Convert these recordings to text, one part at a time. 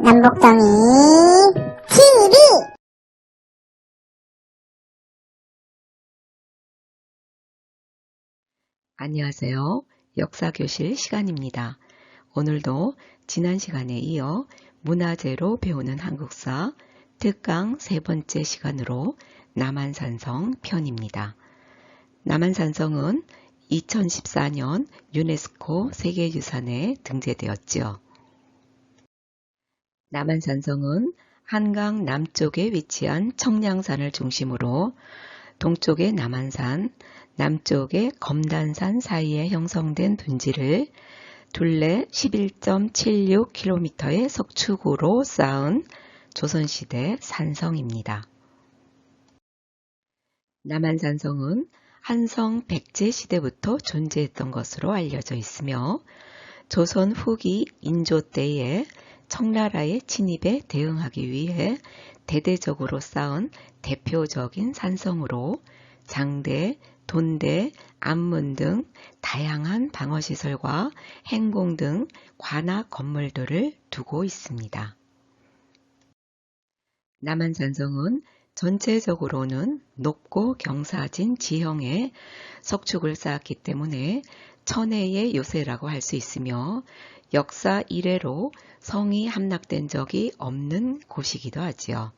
남북정이 TV. 안녕하세요. 역사교실 시간입니다. 오늘도 지난 시간에 이어 문화재로 배우는 한국사 특강 세 번째 시간으로 남한산성 편입니다. 남한산성은 2014년 유네스코 세계유산에 등재되었죠. 남한산성은 한강 남쪽에 위치한 청량산을 중심으로 동쪽의 남한산, 남쪽의 검단산 사이에 형성된 분지를 둘레 11.76km의 석축으로 쌓은 조선시대 산성입니다. 남한산성은 한성 백제 시대부터 존재했던 것으로 알려져 있으며 조선 후기 인조 때에 청나라의 침입에 대응하기 위해 대대적으로 쌓은 대표적인 산성으로 장대, 돈대, 안문 등 다양한 방어시설과 행궁 등 관악 건물들을 두고 있습니다. 남한산성은 전체적으로는 높고 경사진 지형의 석축을 쌓았기 때문에 천혜의 요새라고 할 수 있으며 역사 이래로 성이 함락된 적이 없는 곳이기도 하지요.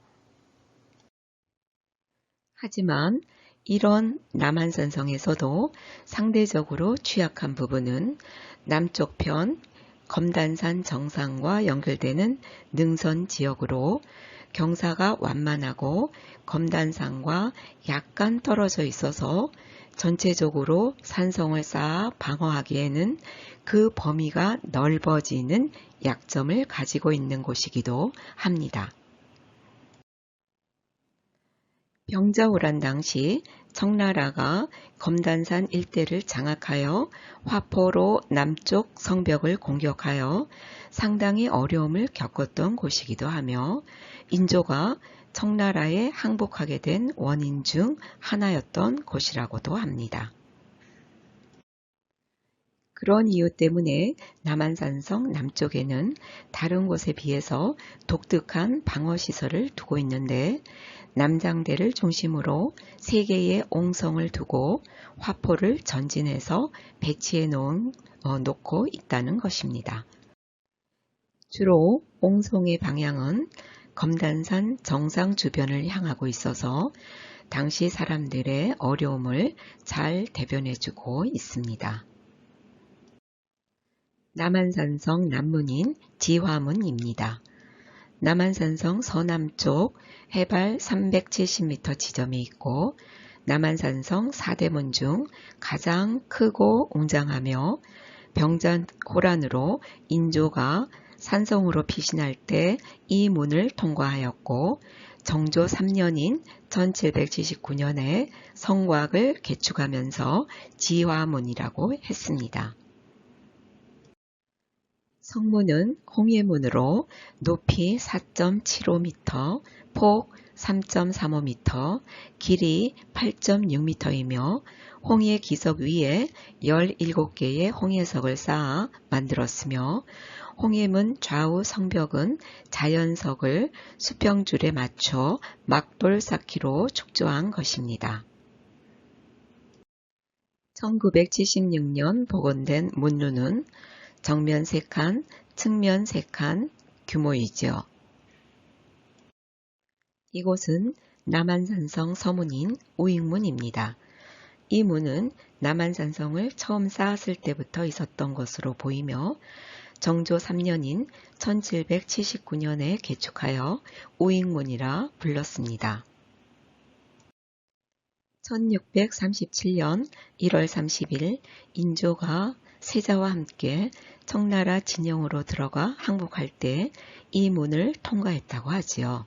하지만 이런 남한산성에서도 상대적으로 취약한 부분은 남쪽 편 검단산 정상과 연결되는 능선 지역으로 경사가 완만하고 검단산과 약간 떨어져 있어서 전체적으로 산성을 쌓아 방어하기에는 그 범위가 넓어지는 약점을 가지고 있는 곳이기도 합니다. 병자호란 당시 청나라가 검단산 일대를 장악하여 화포로 남쪽 성벽을 공격하여 상당히 어려움을 겪었던 곳이기도 하며 인조가 청나라에 항복하게 된 원인 중 하나였던 곳이라고도 합니다. 그런 이유 때문에 남한산성 남쪽에는 다른 곳에 비해서 독특한 방어시설을 두고 있는데 남장대를 중심으로 3개의 옹성을 두고 화포를 전진해서 배치해 놓고 있다는 것입니다. 주로 옹성의 방향은 검단산 정상 주변을 향하고 있어서 당시 사람들의 어려움을 잘 대변해주고 있습니다. 남한산성 남문인 지화문입니다. 남한산성 서남쪽 해발 370m 지점에 있고 남한산성 4대문 중 가장 크고 웅장하며 병자호란으로 인조가 산성으로 피신할 때 이 문을 통과하였고 정조 3년인 1779년에 성곽을 개축하면서 지화문이라고 했습니다. 성문은 홍해문으로 높이 4.75m, 폭 3.35m, 길이 8.6m이며 홍해 기석 위에 17개의 홍해석을 쌓아 만들었으며 홍해문 좌우 성벽은 자연석을 수평줄에 맞춰 막돌 쌓기로 축조한 것입니다. 1976년 복원된 문루는 정면 3칸, 측면 3칸 규모이죠. 이곳은 남한산성 서문인 우익문입니다. 이 문은 남한산성을 처음 쌓았을 때부터 있었던 것으로 보이며 정조 3년인 1779년에 개축하여 우익문이라 불렀습니다. 1637년 1월 30일 인조가 세자와 함께 청나라 진영으로 들어가 항복할 때 이 문을 통과했다고 하지요.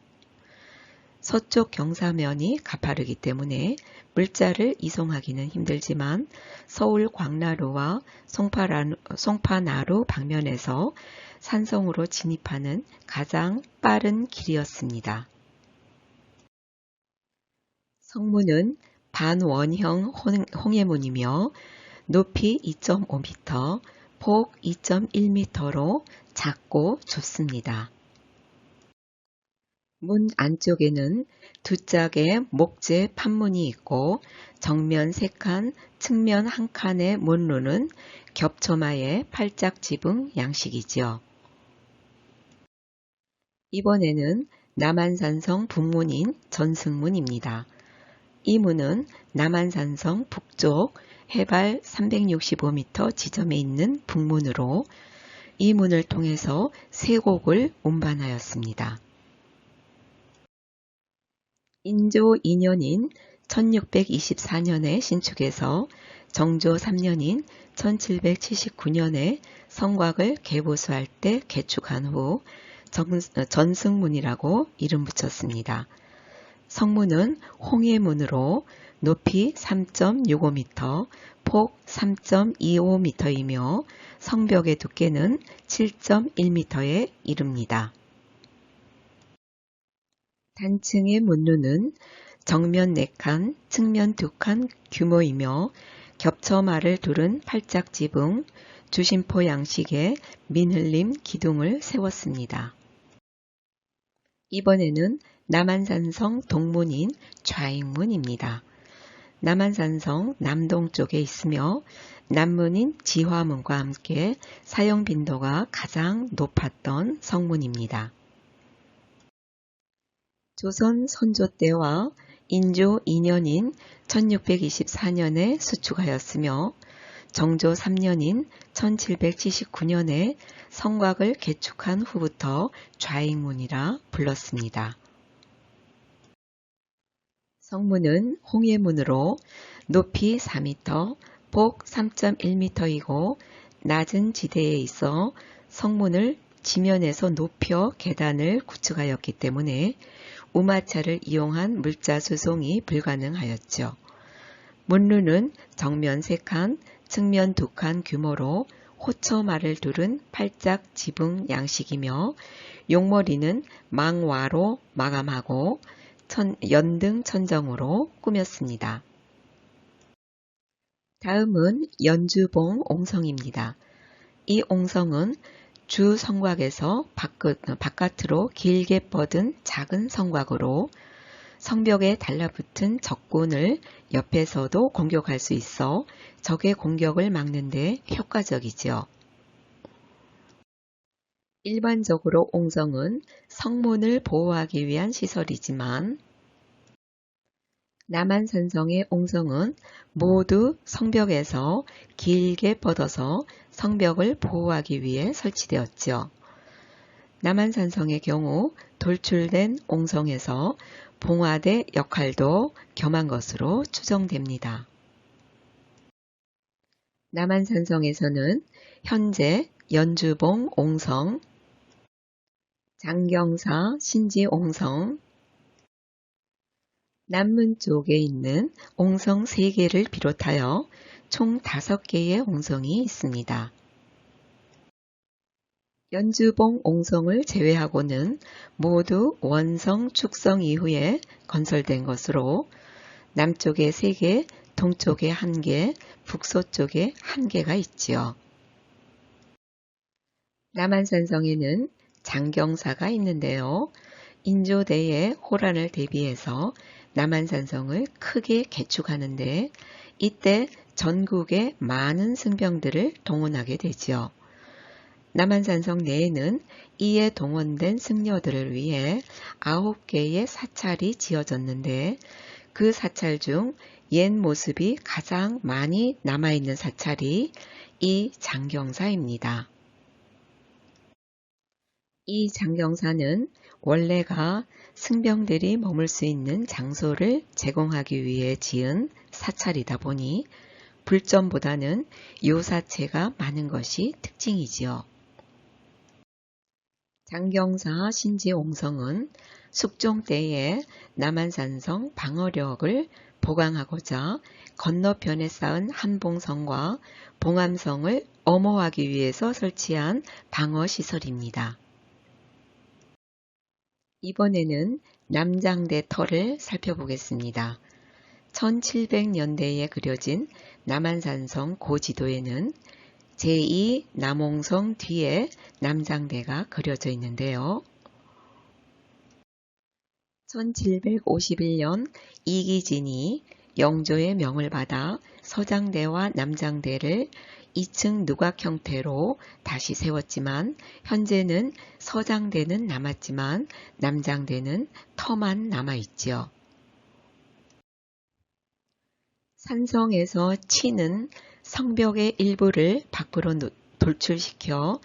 서쪽 경사면이 가파르기 때문에 물자를 이송하기는 힘들지만 서울 광나루와 송파나루 방면에서 산성으로 진입하는 가장 빠른 길이었습니다. 성문은 반원형 홍해문이며 높이 2.5m, 폭 2.1m로 작고 좁습니다. 문 안쪽에는 두 짝의 목재 판문이 있고 정면 3칸, 측면 1칸의 문루는 겹쳐마의 팔짝 지붕 양식이지요. 이번에는 남한산성 북문인 전승문입니다. 이 문은 남한산성 북쪽 해발 365m 지점에 있는 북문으로 이 문을 통해서 세곡을 운반하였습니다. 인조 2년인 1624년에 신축해서 정조 3년인 1779년에 성곽을 개보수할 때 개축한 후 전승문이라고 이름 붙였습니다. 성문은 홍해문으로 높이 3.65m, 폭 3.25m이며 성벽의 두께는 7.1m에 이릅니다. 단층의 문루는 정면 4칸, 측면 2칸 규모이며 겹쳐마를 두른 팔짝지붕, 주심포 양식의 민흘림 기둥을 세웠습니다. 이번에는 남한산성 동문인 좌익문입니다. 남한산성 남동쪽에 있으며 남문인 지화문과 함께 사용 빈도가 가장 높았던 성문입니다. 조선 선조 때와 인조 2년인 1624년에 수축하였으며 정조 3년인 1779년에 성곽을 개축한 후부터 좌익문이라 불렀습니다. 성문은 홍해문으로 높이 4m, 폭 3.1m이고 낮은 지대에 있어 성문을 지면에서 높여 계단을 구축하였기 때문에 우마차를 이용한 물자 수송이 불가능하였죠. 문루는 정면 3칸, 측면 2칸 규모로 호처마를 두른 팔짝 지붕 양식이며 용머리는 망와로 마감하고 연등 천정으로 꾸몄습니다. 다음은 연주봉 옹성입니다. 이 옹성은 주 성곽에서 바깥으로 길게 뻗은 작은 성곽으로 성벽에 달라붙은 적군을 옆에서도 공격할 수 있어 적의 공격을 막는 데 효과적이죠. 일반적으로 옹성은 성문을 보호하기 위한 시설이지만 남한산성의 옹성은 모두 성벽에서 길게 뻗어서 성벽을 보호하기 위해 설치되었죠. 남한산성의 경우 돌출된 옹성에서 봉화대 역할도 겸한 것으로 추정됩니다. 남한산성에서는 현재 연주봉 옹성, 장경사 신지옹성, 남문 쪽에 있는 옹성 3개를 비롯하여 총 5개의 옹성이 있습니다. 연주봉 옹성을 제외하고는 모두 원성, 축성 이후에 건설된 것으로 남쪽에 3개, 동쪽에 1개, 북서쪽에 1개가 있지요. 남한산성에는 장경사가 있는데요. 인조대의 호란을 대비해서 남한산성을 크게 개축하는데 이때 전국의 많은 승병들을 동원하게 되지요. 남한산성 내에는 이에 동원된 승려들을 위해 9개의 사찰이 지어졌는데 그 사찰 중 옛 모습이 가장 많이 남아있는 사찰이 이 장경사입니다. 이 장경사는 원래가 승병들이 머물 수 있는 장소를 제공하기 위해 지은 사찰이다 보니 불점보다는 요사체가 많은 것이 특징이지요. 장경사 신지옹성은 숙종 때에 남한산성 방어력을 보강하고자 건너편에 쌓은 한봉성과 봉암성을 엄호하기 위해서 설치한 방어시설입니다. 이번에는 남장대 터를 살펴보겠습니다. 1700년대에 그려진 남한산성 고지도에는 제2 남홍성 뒤에 남장대가 그려져 있는데요. 1751년 이기진이 영조의 명을 받아 서장대와 남장대를 2층 누각 형태로 다시 세웠지만 현재는 서장대는 남았지만 남장대는 터만 남아있지요. 산성에서 치는 성벽의 일부를 밖으로 돌출시켜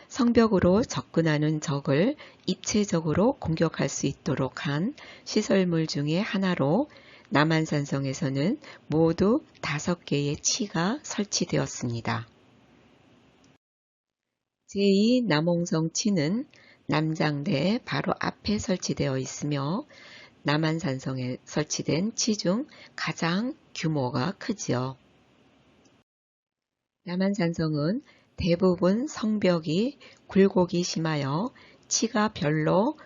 성벽으로 접근하는 적을 입체적으로 공격할 수 있도록 한 시설물 중의 하나로 남한산성에서는 모두 5개의 치가 설치되었습니다. 제2남홍성 치는 남장대 바로 앞에 설치되어 있으며 남한산성에 설치된 치 중 가장 규모가 크지요. 남한산성은 대부분 성벽이 굴곡이 심하여 치가 별로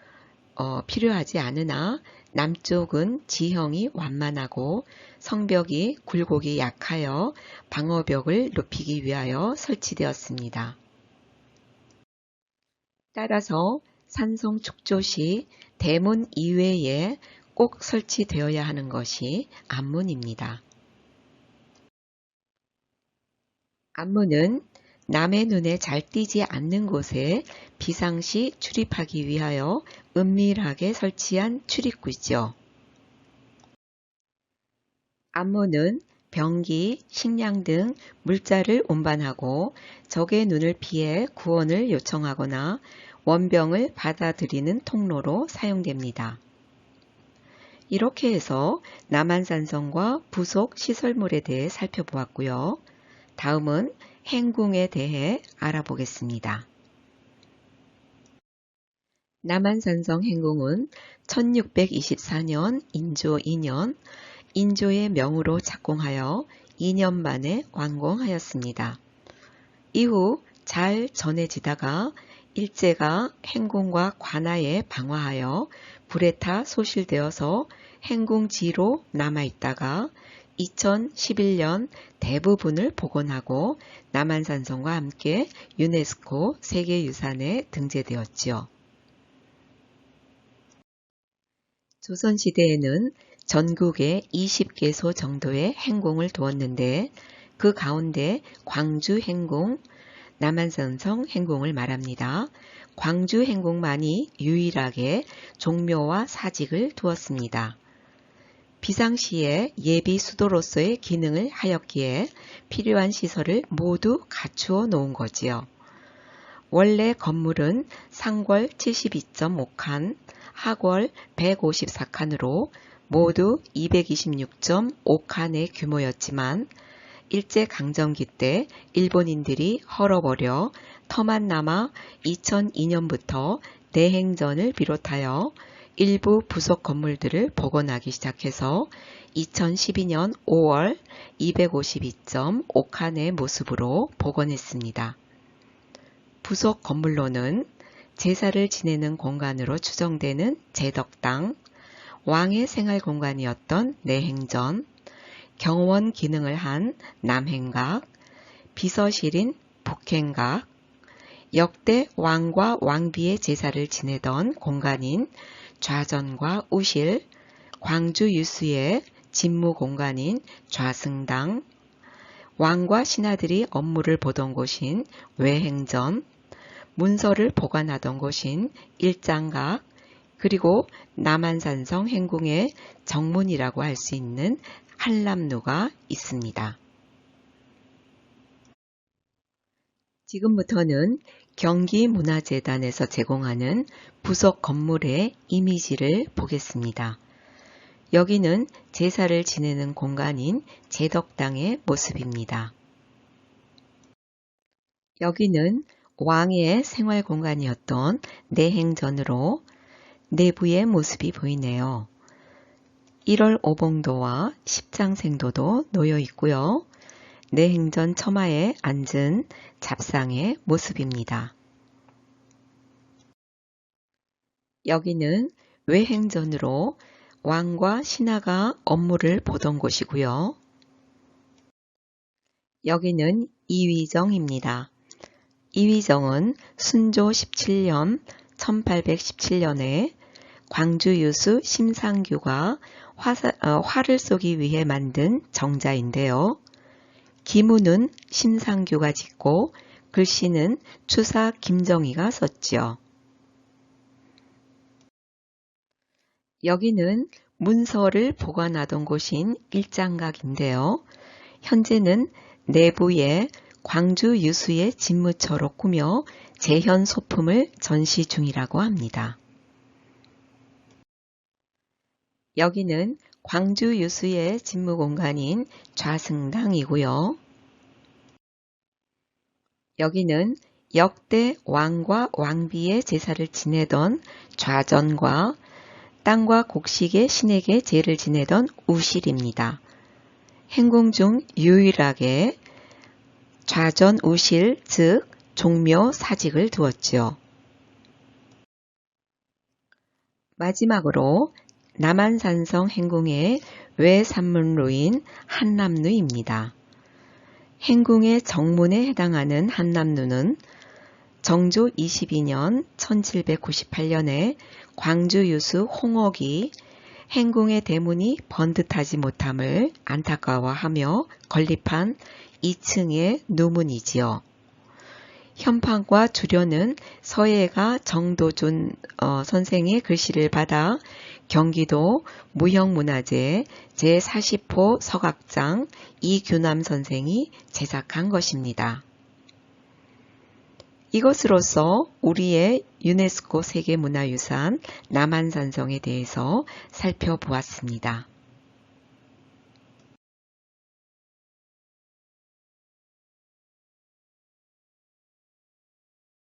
필요하지 않으나 남쪽은 지형이 완만하고 성벽이 굴곡이 약하여 방어벽을 높이기 위하여 설치되었습니다. 따라서 산성 축조 시 대문 이외에 꼭 설치되어야 하는 것이 앞문입니다. 앞문은 남의 눈에 잘 띄지 않는 곳에 비상시 출입하기 위하여 은밀하게 설치한 출입구죠. 앞문은 병기, 식량 등 물자를 운반하고 적의 눈을 피해 구원을 요청하거나 원병을 받아들이는 통로로 사용됩니다. 이렇게 해서 남한산성과 부속 시설물에 대해 살펴보았고요. 다음은 행궁에 대해 알아보겠습니다. 남한산성 행궁은 1624년 인조 2년 인조의 명으로 착공하여 2년 만에 완공하였습니다. 이후 잘 전해지다가 일제가 행궁과 관하에 방화하여 불에 타 소실되어서 행궁지로 남아있다가 2011년 대부분을 복원하고 남한산성과 함께 유네스코 세계유산에 등재되었지요. 조선시대에는 전국에 20개소 정도의 행궁을 두었는데 그 가운데 광주 행궁, 남한산성 행궁을 말합니다. 광주 행궁만이 유일하게 종묘와 사직을 두었습니다. 비상시에 예비 수도로서의 기능을 하였기에 필요한 시설을 모두 갖추어 놓은 거지요. 원래 건물은 상궐 72.5칸, 하궐 154칸으로 모두 226.5칸의 규모였지만 일제강점기 때 일본인들이 헐어버려 터만 남아 2002년부터 내행전을 비롯하여 일부 부속 건물들을 복원하기 시작해서 2012년 5월 252.5칸의 모습으로 복원했습니다. 부속 건물로는 제사를 지내는 공간으로 추정되는 제덕당, 왕의 생활 공간이었던 내행전, 경원 기능을 한 남행각, 비서실인 북행각, 역대 왕과 왕비의 제사를 지내던 공간인 좌전과 우실, 광주 유수의 집무 공간인 좌승당, 왕과 신하들이 업무를 보던 곳인 외행전, 문서를 보관하던 곳인 일장각, 그리고 남한산성 행궁의 정문이라고 할 수 있는 한람루가 있습니다. 지금부터는 경기문화재단에서 제공하는 부속 건물의 이미지를 보겠습니다. 여기는 제사를 지내는 공간인 제덕당의 모습입니다. 여기는 왕의 생활 공간이었던 내행전으로 내부의 모습이 보이네요. 1월 오봉도와 십장생도도 놓여 있고요. 내행전 처마에 앉은 잡상의 모습입니다. 여기는 외행전으로 왕과 신하가 업무를 보던 곳이고요. 여기는 이위정입니다. 이위정은 순조 17년 1817년에 광주 유수 심상규가 화를 쏘기 위해 만든 정자인데요. 기문은 심상규가 짓고 글씨는 추사 김정희가 썼죠. 여기는 문서를 보관하던 곳인 일장각인데요. 현재는 내부에 광주 유수의 집무처로 꾸며 재현 소품을 전시 중이라고 합니다. 여기는 광주 유수의 집무 공간인 좌승당이고요. 여기는 역대 왕과 왕비의 제사를 지내던 좌전과 땅과 곡식의 신에게 제를 지내던 우실입니다. 행궁 중 유일하게 좌전 우실, 즉 종묘 사직을 두었지요. 마지막으로 남한산성 행궁의 외산문로인 한남루입니다. 행궁의 정문에 해당하는 한남루는 정조 22년 1798년에 광주 유수 홍옥이 행궁의 대문이 번듯하지 못함을 안타까워하며 건립한 2층의 누문이지요. 현판과 주련은 서예가 정도준 선생의 글씨를 받아 경기도 무형문화재 제40호 서각장 이규남 선생이 제작한 것입니다. 이것으로서 우리의 유네스코 세계문화유산 남한산성에 대해서 살펴보았습니다.